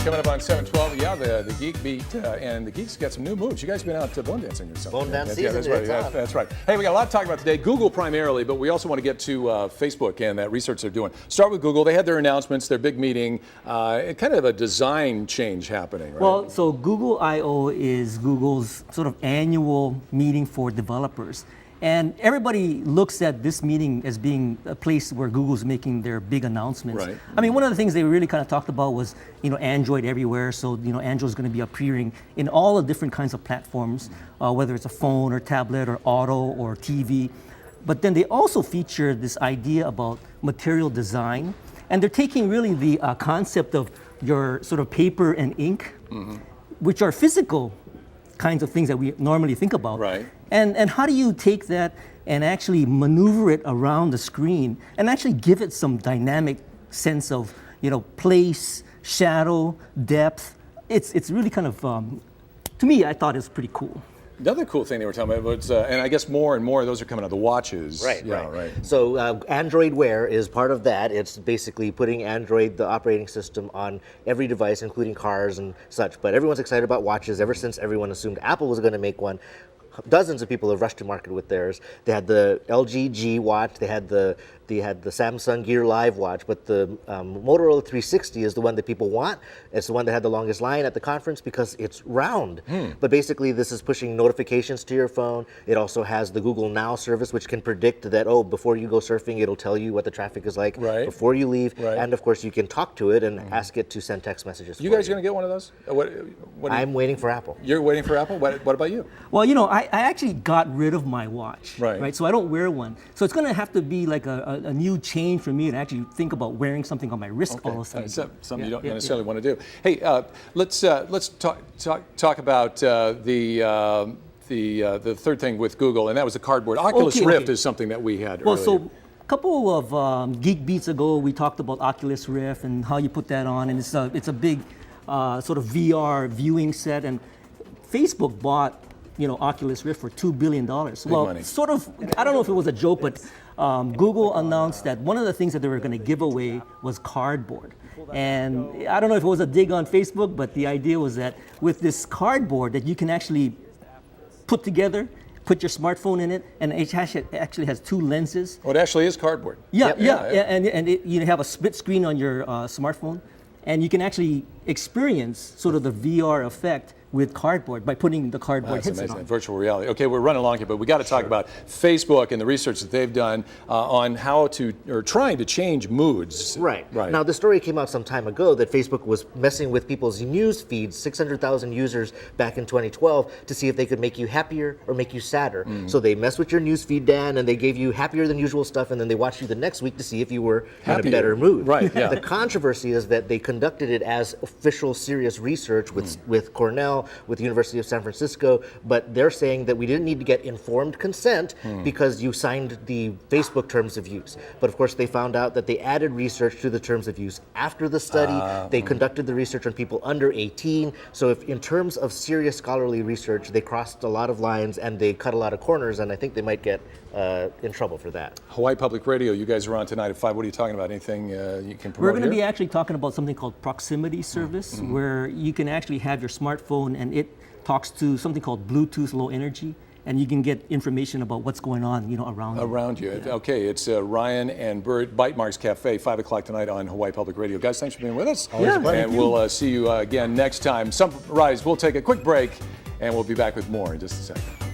coming up on 712. Yeah, the Geek Beat, and the Geek's got some new moves. You guys been out bone dancing or something? Bone dance Yeah, season, that's right. Hey, we got a lot to talk about today. Google primarily, but we also want to get to Facebook and that research they're doing. Start with Google. They had their announcements, their big meeting. Kind of a design change happening, right? Well, so Google I/O is Google's sort of annual meeting for developers. And everybody looks at this meeting as being a place where Google's making their big announcements. Right. I mean, one of the things they really kind of talked about was, Android everywhere. So, Android's going to be appearing in all the different kinds of platforms, whether it's a phone or tablet or auto or TV. But then they also featured this idea about material design. And they're taking really the concept of your sort of paper and ink, which are physical kinds of things that we normally think about. Right. And how do you take that and actually maneuver it around the screen and actually give it some dynamic sense of, place, shadow, depth? It's really kind of, to me, I thought it was pretty cool. Another cool thing they were talking about was, and I guess more and more of those are coming out, the watches. Right. So Android Wear is part of that. It's basically putting Android, the operating system, on every device, including cars and such. But everyone's excited about watches ever since everyone assumed Apple was going to make one. Dozens of people have rushed to market with theirs. They had the LG G watch, they had the Samsung Gear Live watch, but the Motorola 360 is the one that people want. It's the one that had the longest line at the conference because it's round. But basically this is pushing notifications to your phone. It also has the Google Now service, which can predict that, before you go surfing, it'll tell you what the traffic is like before you leave. And of course you can talk to it and ask it to send text messages. You guys going to get one of those? What I'm waiting for Apple. You're waiting for Apple? What about you? Well, I actually got rid of my watch, right? So I don't wear one. So it's going to have to be like a new change for me to actually think about wearing something on my wrist all of a sudden. Something you don't necessarily want to do. Hey, let's talk about the third thing with Google, and that was the cardboard. Oculus Rift is something that we had earlier. So a couple of Geek Beats ago, we talked about Oculus Rift and how you put that on, and it's a big sort of VR viewing set, and Facebook bought Oculus Rift for $2 billion. Money. Sort of, I don't know if it was a joke, but Google announced that one of the things that they were going to give away was cardboard. And I don't know if it was a dig on Facebook, but the idea was that with this cardboard that you can actually put together, put your smartphone in it, and it actually has two lenses. Oh, it actually is cardboard. Yeah. And you have a split screen on your smartphone, and you can actually experience sort of the VR effect with cardboard by putting the cardboard headset on. Virtual reality. Okay, we're running along here, but we got to talk about Facebook and the research that they've done on how to, or trying to change moods. Right. Now, the story came out some time ago that Facebook was messing with people's news feeds, 600,000 users back in 2012, to see if they could make you happier or make you sadder. So they messed with your news feed, Dan, and they gave you happier than usual stuff, and then they watched you the next week to see if you were in a better mood. Right. Yeah. The controversy is that they conducted it as official, serious research with Cornell, with the University of San Francisco, but they're saying that we didn't need to get informed consent because you signed the Facebook terms of use. But of course they found out that they added research to the terms of use after the study. They conducted the research on people under 18. So if in terms of serious scholarly research, they crossed a lot of lines and they cut a lot of corners, and I think they might get in trouble for that. Hawaii Public Radio, you guys are on tonight at 5. What are you talking about? Anything you can promote? We're going to be actually talking about something called proximity service, where you can actually have your smartphone and it talks to something called Bluetooth Low Energy, and you can get information about what's going on, around you. Yeah. Okay, it's Ryan and Burt, Bytemarks Cafe, 5 o'clock tonight on Hawaii Public Radio. Guys, thanks for being with us. Yeah, and we'll see you again next time. We'll take a quick break, and we'll be back with more in just a second.